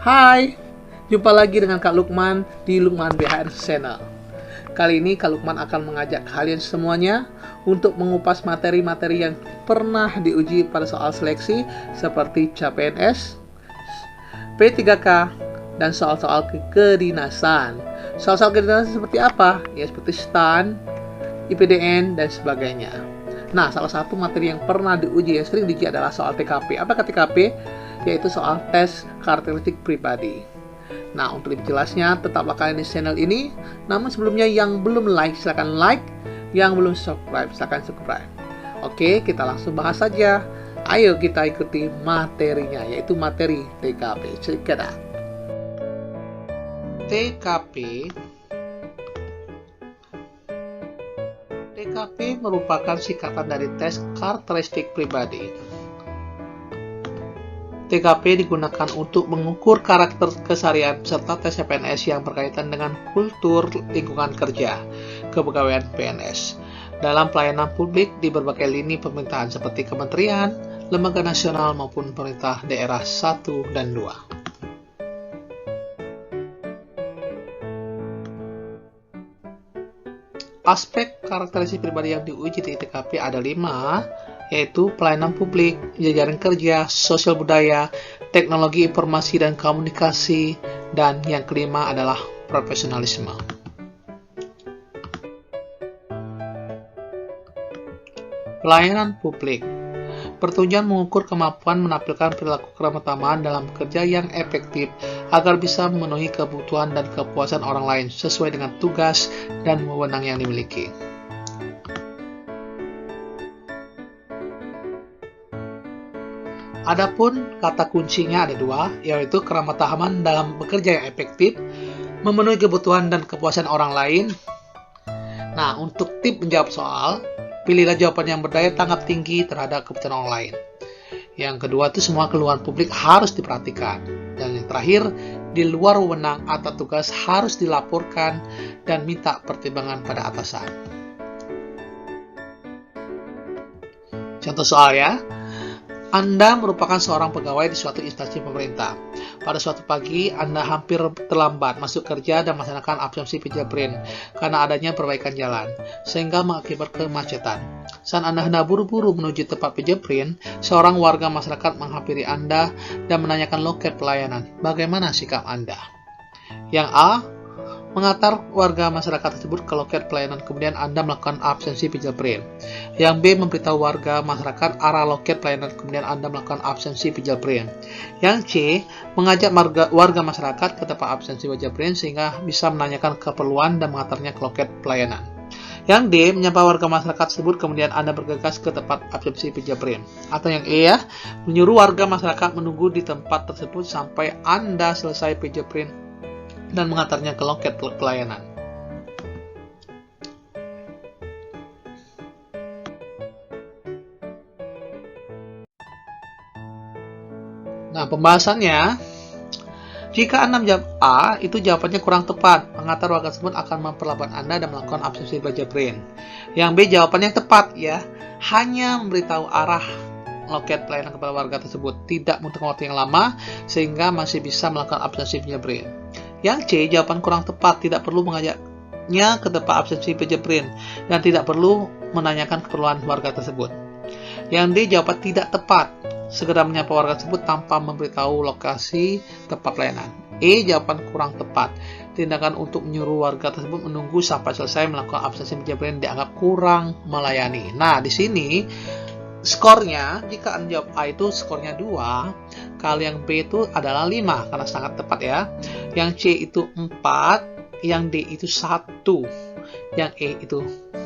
Hai, jumpa lagi dengan Kak Lukman di Lukman BHR Channel. Kali ini Kak Lukman akan mengajak kalian semuanya untuk mengupas materi-materi yang pernah diuji pada soal seleksi seperti CPNS, P3K, dan soal-soal kedinasan. Soal-soal kedinasan seperti apa? Ya seperti STAN, IPDN, dan sebagainya. Nah, salah satu materi yang pernah diuji, yang sering diuji adalah soal TKP. Apakah TKP? Yaitu soal tes karakteristik pribadi. Nah, untuk lebih jelasnya, tetaplah kalian di channel ini. Namun sebelumnya, yang belum like, silahkan like. Yang belum subscribe, silahkan subscribe. Oke, kita langsung bahas saja. Ayo kita ikuti materinya, yaitu materi TKP. Check it out. TKP merupakan singkatan dari tes karakteristik pribadi. TKP digunakan untuk mengukur karakter keseharian peserta tes CPNS yang berkaitan dengan kultur lingkungan kerja kepegawaian PNS dalam pelayanan publik di berbagai lini pemerintahan seperti kementerian, lembaga nasional maupun pemerintah daerah 1 dan 2. Aspek karakteristik pribadi yang diuji di TKP ada 5, yaitu pelayanan publik, jajaran kerja, sosial budaya, teknologi informasi dan komunikasi, dan yang kelima adalah profesionalisme. Pelayanan publik bertujuan mengukur kemampuan menampilkan perilaku keberagaman dalam bekerja yang efektif agar bisa memenuhi kebutuhan dan kepuasan orang lain sesuai dengan tugas dan wewenang yang dimiliki. Adapun kata kuncinya ada 2, yaitu keberagaman dalam bekerja yang efektif, memenuhi kebutuhan dan kepuasan orang lain. Nah, untuk tip menjawab soal, pilihlah jawaban yang berdaya tanggap tinggi terhadap kebutuhan orang lain. Yang kedua itu semua keluhan publik harus diperhatikan. Dan yang terakhir, di luar wewenang atau tugas harus dilaporkan dan minta pertimbangan pada atasan. Contoh soal ya. Anda merupakan seorang pegawai di suatu instansi pemerintah. Pada suatu pagi, Anda hampir terlambat masuk kerja dan melaksanakan absensi Pijabrin karena adanya perbaikan jalan, sehingga mengakibatkan kemacetan. Saat Anda hendak buru-buru menuju tempat Pijabrin, seorang warga masyarakat menghampiri Anda dan menanyakan loket pelayanan. Bagaimana sikap Anda? Yang A, mengantar warga masyarakat tersebut ke loket pelayanan, kemudian Anda melakukan absensi Pijabrin. Yang B, memberitahu warga masyarakat arah loket pelayanan, kemudian Anda melakukan absensi Pijabrin. Yang C, mengajak warga masyarakat ke tempat absensi Pijabrin sehingga bisa menanyakan keperluan dan mengantarnya ke loket pelayanan. Yang D, menyapa warga masyarakat tersebut, kemudian Anda bergegas ke tempat absensi Pijabrin. Atau yang E ya, menyuruh warga masyarakat menunggu di tempat tersebut sampai Anda selesai Pijabrin dan mengantarnya ke loket pelayanan. Nah, pembahasannya, jika Anda menjawab A, itu jawabannya kurang tepat. Pengantar warga tersebut akan memperlambat Anda dan melakukan absensi Pijabrin. Yang B, jawabannya tepat ya, hanya memberitahu arah loket pelayanan kepada warga tersebut, tidak membutuhkan waktu yang lama sehingga masih bisa melakukan absensi Pijabrin. Yang C, jawaban kurang tepat, tidak perlu mengajaknya ke tempat absensi Pijabrin dan tidak perlu menanyakan keperluan warga tersebut. Yang D, jawaban tidak tepat, segera menyapa warga tersebut tanpa memberitahu lokasi tempat pelayanan. E, jawaban kurang tepat, tindakan untuk menyuruh warga tersebut menunggu sampai selesai melakukan absensi Pijabrin dianggap kurang melayani. Nah, di sini skornya, jika Anda jawab A itu skornya 2, kalau yang B itu adalah 5 karena sangat tepat ya. Yang C itu 4, yang D itu 1, yang E itu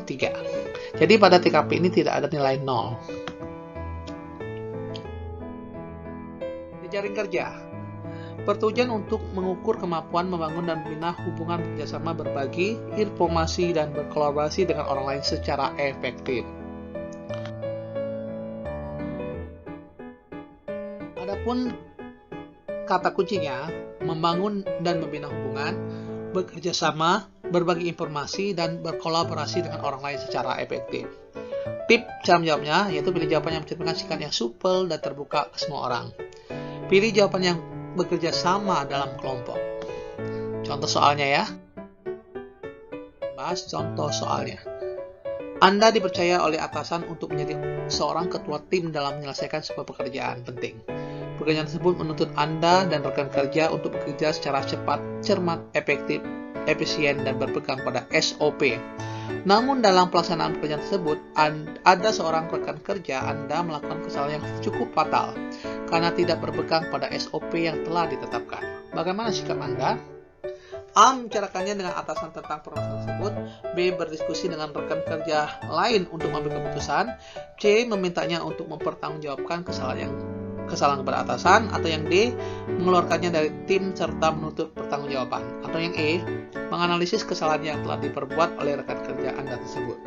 3. Jadi pada TKP ini tidak ada nilai 0. Jejaring kerja bertujuan untuk mengukur kemampuan membangun dan membina hubungan kerjasama, berbagi informasi dan berkolaborasi dengan orang lain secara efektif. Adapun kata kuncinya, membangun dan membina hubungan, bekerja sama, berbagi informasi, dan berkolaborasi dengan orang lain secara efektif. Tip cara menjawabnya, yaitu pilih jawaban yang mencerminkan sikap yang supel dan terbuka ke semua orang. Pilih jawaban yang bekerja sama dalam kelompok. Contoh soalnya ya. Bahas contoh soalnya. Anda dipercaya oleh atasan untuk menjadi seorang ketua tim dalam menyelesaikan sebuah pekerjaan penting. Pekerjaan tersebut menuntut Anda dan rekan kerja untuk bekerja secara cepat, cermat, efektif, efisien, dan berpegang pada SOP. Namun dalam pelaksanaan pekerjaan tersebut, ada seorang rekan kerja Anda melakukan kesalahan yang cukup fatal karena tidak berpegang pada SOP yang telah ditetapkan. Bagaimana sikap Anda? A. Membicarakannya dengan atasan tentang permasalahan tersebut. B. Berdiskusi dengan rekan kerja lain untuk mengambil keputusan. C. Memintanya untuk mempertanggungjawabkan kesalahan kepada atasan. Atau yang D. Mengeluarkannya dari tim serta menuntut pertanggungjawaban. Atau yang E. Menganalisis kesalahan yang telah diperbuat oleh rekan kerja Anda tersebut.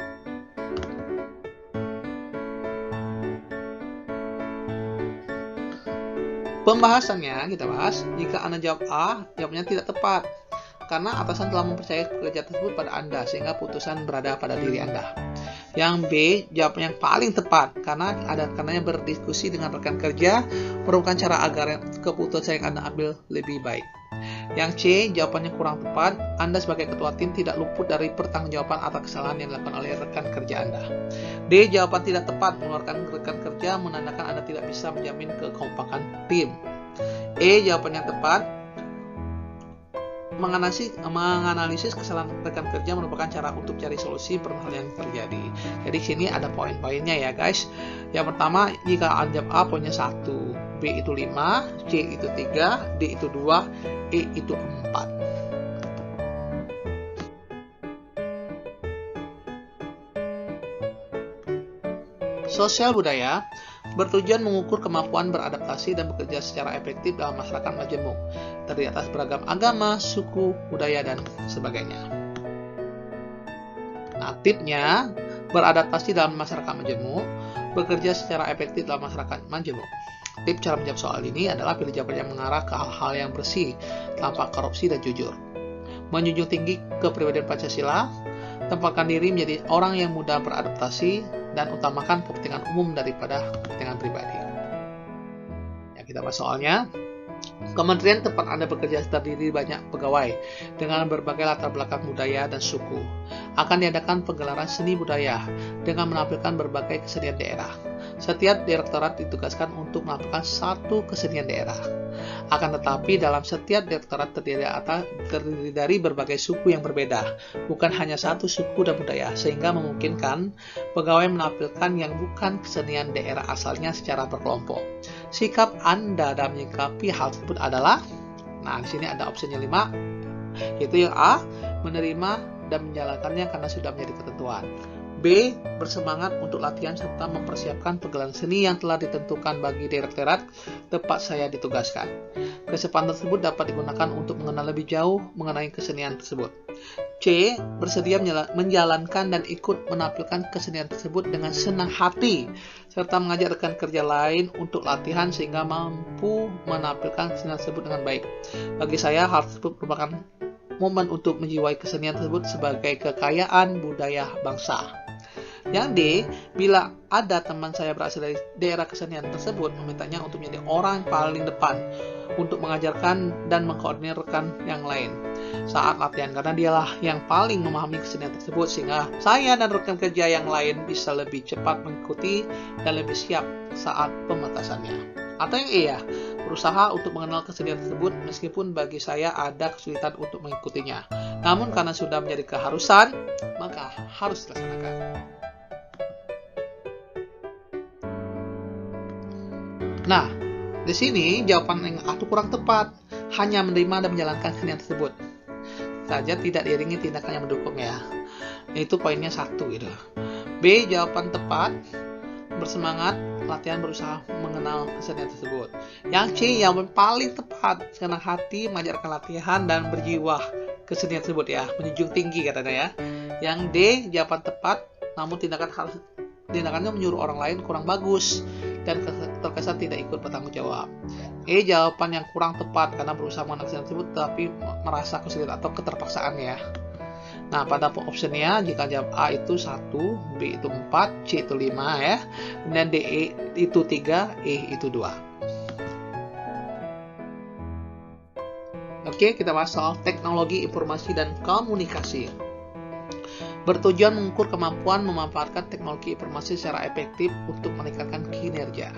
Pembahasannya kita bahas. Jika Anda jawab A, jawabnya tidak tepat. Karena atasan telah mempercayai pekerjaan tersebut pada Anda, sehingga putusan berada pada diri Anda. Yang B, jawabannya yang paling tepat, karenanya berdiskusi dengan rekan kerja merupakan cara agar keputusan yang Anda ambil lebih baik. Yang C, jawabannya kurang tepat, Anda sebagai ketua tim tidak luput dari pertanggungjawaban atas kesalahan yang dilakukan oleh rekan kerja Anda. D, jawaban tidak tepat, mengeluarkan rekan kerja menandakan Anda tidak bisa menjamin kekompakan tim. E, jawaban yang tepat, menganalisis kesalahan rekan kerja merupakan cara untuk cari solusi permasalahan yang terjadi. Jadi sini ada poin-poinnya ya guys. Yang pertama, jika Anda jawab A poinnya 1, B itu 5, C itu 3, D itu 2, E itu 4. Sosial budaya bertujuan mengukur kemampuan beradaptasi dan bekerja secara efektif dalam masyarakat majemuk, terdiri atas beragam agama, suku, budaya, dan sebagainya. Nah, tipnya, beradaptasi dalam masyarakat majemuk, bekerja secara efektif dalam masyarakat majemuk. Tip cara menjawab soal ini adalah pilih jawaban yang mengarah ke hal-hal yang bersih, tanpa korupsi dan jujur. Menjunjung tinggi kepribadian Pancasila, tempatkan diri menjadi orang yang mudah beradaptasi, dan utamakan kepentingan umum daripada kepentingan pribadi. Ya, kita bahas soalnya. Kementerian tempat Anda bekerja terdiri banyak pegawai dengan berbagai latar belakang budaya dan suku. Akan diadakan penggelaran seni budaya dengan menampilkan berbagai kesenian daerah. Setiap direktorat ditugaskan untuk melakukan satu kesenian daerah. Akan tetapi dalam setiap direktorat terdiri dari berbagai suku yang berbeda, bukan hanya satu suku dan budaya, sehingga memungkinkan pegawai menampilkan yang bukan kesenian daerah asalnya secara berkelompok. Sikap Anda dalam menyikapi hal tersebut adalah, nah di sini ada opsinya 5, yaitu yang A, menerima dan menjalankannya karena sudah menjadi ketentuan. B. Bersemangat untuk latihan serta mempersiapkan pegelaran seni yang telah ditentukan bagi direktorat tempat saya ditugaskan. Kesempatan tersebut dapat digunakan untuk mengenal lebih jauh mengenai kesenian tersebut. C. Bersedia menjalankan dan ikut menampilkan kesenian tersebut dengan senang hati, serta mengajak rekan kerja lain untuk latihan sehingga mampu menampilkan kesenian tersebut dengan baik. Bagi saya, hal tersebut merupakan momen untuk menjiwai kesenian tersebut sebagai kekayaan budaya bangsa. Yang D, bila ada teman saya berasal dari daerah kesenian tersebut, memintanya untuk menjadi orang paling depan untuk mengajarkan dan mengkoordinir rekan yang lain saat latihan, karena dialah yang paling memahami kesenian tersebut, sehingga saya dan rekan kerja yang lain bisa lebih cepat mengikuti dan lebih siap saat pementasannya. Atau yang E ya, berusaha untuk mengenal kesenian tersebut meskipun bagi saya ada kesulitan untuk mengikutinya. Namun karena sudah menjadi keharusan, maka harus dilaksanakan. Nah, di sini jawaban yang A itu kurang tepat, hanya menerima dan menjalankan kesenian tersebut saja, tidak diiringi tindakan yang mendukung ya. Itu poinnya 1 gitu. B, jawaban tepat, bersemangat, latihan, berusaha mengenal kesenian tersebut. Yang C, yang paling tepat, senang hati, mengajarkan latihan dan berjiwa kesenian tersebut ya, menjunjung tinggi katanya ya. Yang D, jawaban tepat, namun tindakannya menyuruh orang lain kurang bagus dan terkesan tidak ikut bertanggung jawab. E, jawaban yang kurang tepat karena berusaha mengenal kesenian tersebut tapi merasa kesulitan atau keterpaksaan ya. Nah, pada optionnya jika jawab A itu 1, B itu 4, C itu 5 ya, kemudian D itu 3, E itu 2. Oke, kita bahas soal teknologi informasi dan komunikasi. Bertujuan mengukur kemampuan memanfaatkan teknologi informasi secara efektif untuk meningkatkan kinerja.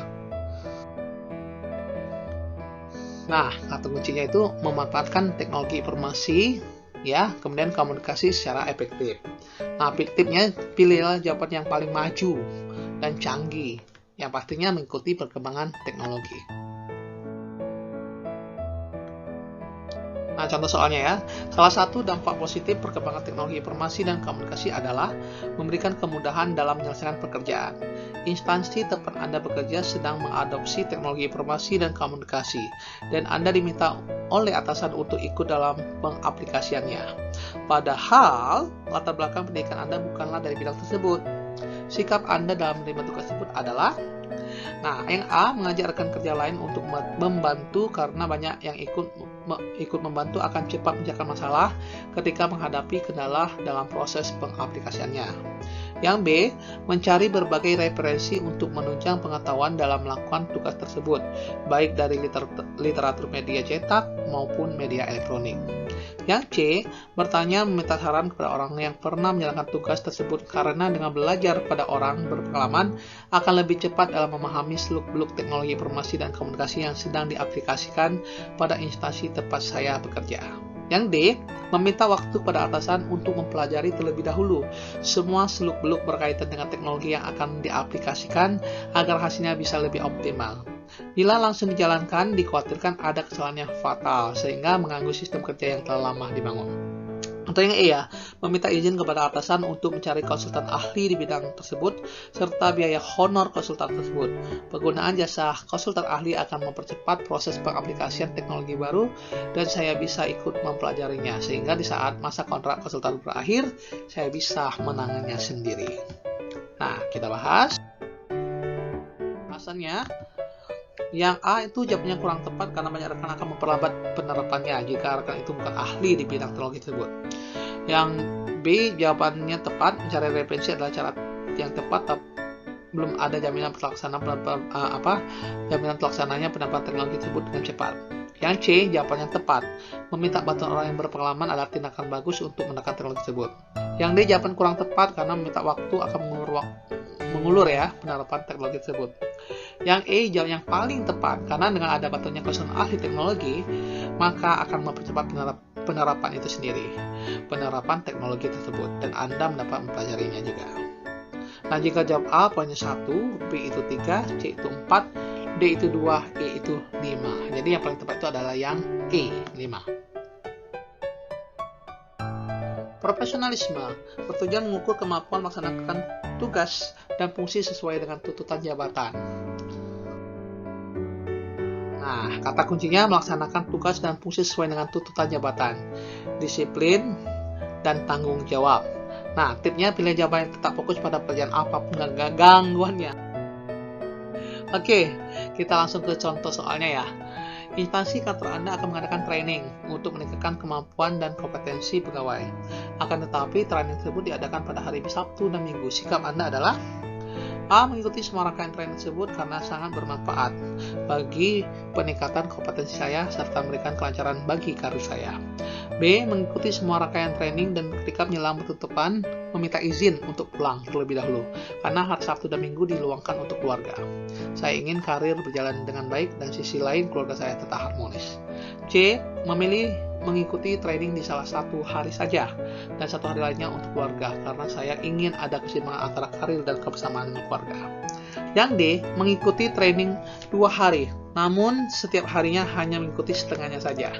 Nah, kata kuncinya itu memanfaatkan teknologi informasi, ya, kemudian komunikasi secara efektif. Nah, tipnya pilihlah jawaban yang paling maju dan canggih, yang pastinya mengikuti perkembangan teknologi. Nah, contoh soalnya ya. Salah satu dampak positif perkembangan teknologi informasi dan komunikasi adalah memberikan kemudahan dalam menyelesaikan pekerjaan. Instansi tempat Anda bekerja sedang mengadopsi teknologi informasi dan komunikasi, dan Anda diminta oleh atasan untuk ikut dalam pengaplikasiannya. Padahal, latar belakang pendidikan Anda bukanlah dari bidang tersebut. Sikap Anda dalam menerima tugas tersebut adalah yang A, mengajak rekan kerja lain untuk membantu karena banyak yang ikut membantu akan cepat menyelesaikan masalah ketika menghadapi kendala dalam proses pengaplikasiannya. Yang B, mencari berbagai referensi untuk menunjang pengetahuan dalam melakukan tugas tersebut, baik dari literatur media cetak maupun media elektronik. Yang C, bertanya meminta saran kepada orang yang pernah menjalankan tugas tersebut karena dengan belajar pada orang berpengalaman akan lebih cepat dalam memahami seluk-beluk teknologi informasi dan komunikasi yang sedang diaplikasikan pada instansi tempat saya bekerja. Yang D, meminta waktu pada atasan untuk mempelajari terlebih dahulu semua seluk-beluk berkaitan dengan teknologi yang akan diaplikasikan agar hasilnya bisa lebih optimal. Bila langsung dijalankan, dikhawatirkan ada kesalahan yang fatal sehingga mengganggu sistem kerja yang telah lama dibangun. Atau yang E ya, meminta izin kepada atasan untuk mencari konsultan ahli di bidang tersebut serta biaya honor konsultan tersebut. Penggunaan jasa konsultan ahli akan mempercepat proses pengaplikasian teknologi baru dan saya bisa ikut mempelajarinya sehingga di saat masa kontrak konsultan berakhir, saya bisa menangannya sendiri. Nah, kita bahas. Alasannya, yang A itu jawabannya kurang tepat karena banyak rekan akan memperlambat penerapannya jika rekan itu bukan ahli di bidang teknologi tersebut. Yang B, jawabannya tepat, mencari referensi adalah cara yang tepat, tapi belum ada jaminan pelaksananya penerapan teknologi tersebut dengan cepat. Yang C, jawabannya tepat, meminta bantuan orang yang berpengalaman adalah tindakan bagus untuk menekan teknologi tersebut. Yang D, jawaban kurang tepat karena meminta waktu akan mengulur penerapan teknologi tersebut. Yang E, jawab yang paling tepat karena dengan ada bantuannya konsultan ahli teknologi maka akan mempercepat penerapan itu sendiri, penerapan teknologi tersebut, dan Anda mendapat mempelajarinya juga. Nah, jika jawab A poinnya 1, B itu 3, C itu 4, D itu 2, E itu 5. Jadi yang paling tepat itu adalah yang E, 5. Profesionalisme bertujuan mengukur kemampuan melaksanakan tugas dan fungsi sesuai dengan tuntutan jabatan. Nah, kata kuncinya melaksanakan tugas dan fungsi sesuai dengan tuntutan jabatan, disiplin, dan tanggung jawab. Nah, tipnya pilih jawaban yang tetap fokus pada pekerjaan apapun gangguannya. Oke, kita langsung ke contoh soalnya ya. Instansi kantor Anda akan mengadakan training untuk meningkatkan kemampuan dan kompetensi pegawai. Akan tetapi, training tersebut diadakan pada hari Sabtu dan Minggu. Sikap Anda adalah A, mengikuti semua rangkaian training tersebut karena sangat bermanfaat bagi peningkatan kompetensi saya serta memberikan kelancaran bagi karir saya. B, mengikuti semua rangkaian training dan ketika menjelang penutupan meminta izin untuk pulang terlebih dahulu karena hari Sabtu dan Minggu diluangkan untuk keluarga. Saya ingin karir berjalan dengan baik dan sisi lain keluarga saya tetap harmonis. C, memilih mengikuti training di salah satu hari saja dan satu hari lainnya untuk keluarga karena saya ingin ada keseimbangan antara karir dan kebersamaan dengan keluarga. Yang D, mengikuti training 2 hari namun setiap harinya hanya mengikuti setengahnya saja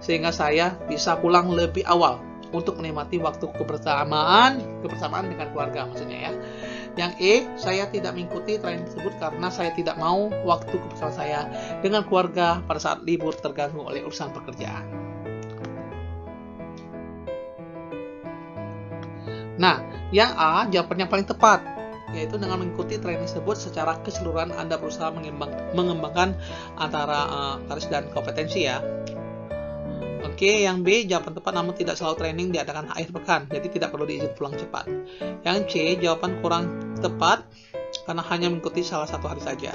sehingga saya bisa pulang lebih awal untuk menikmati waktu kebersamaan dengan keluarga maksudnya ya. Yang E, saya tidak mengikuti training tersebut karena saya tidak mau waktu kebersamaan saya dengan keluarga pada saat libur terganggu oleh urusan pekerjaan. Nah, yang A jawabannya paling tepat, yaitu dengan mengikuti training tersebut secara keseluruhan Anda berusaha mengembangkan antara karir dan kompetensi ya. Oke, yang B jawaban tepat namun tidak selalu training diadakan akhir pekan, jadi tidak perlu diizin pulang cepat. Yang C jawaban kurang tepat karena hanya mengikuti salah satu hari saja.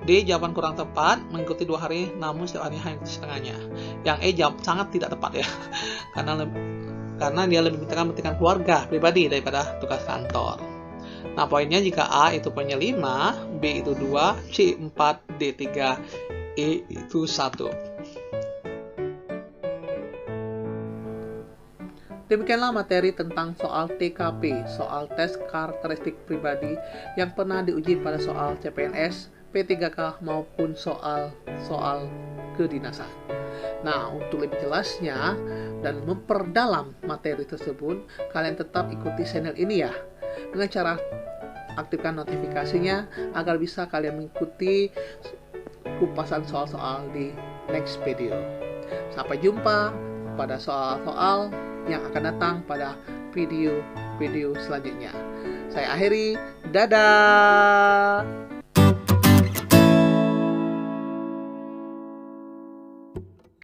D, D. Jawaban kurang tepat, mengikuti 2 hari namun setiap hari hanya setengahnya. Yang E. Jawab sangat tidak tepat ya, karena dia lebih mementingkan keluarga pribadi daripada tugas kantor. Nah, poinnya jika A itu poinnya 5, B itu 2, C 4, D 3, E itu 1. Demikianlah materi tentang soal TKP, soal tes karakteristik pribadi yang pernah diuji pada soal CPNS, P3K maupun soal kedinasan. Nah, untuk lebih jelasnya dan memperdalam materi tersebut, kalian tetap ikuti channel ini ya. Dengan cara aktifkan notifikasinya agar bisa kalian mengikuti kupasan soal-soal di next video. Sampai jumpa pada soal-soal yang akan datang pada video-video selanjutnya. Saya akhiri, dadah!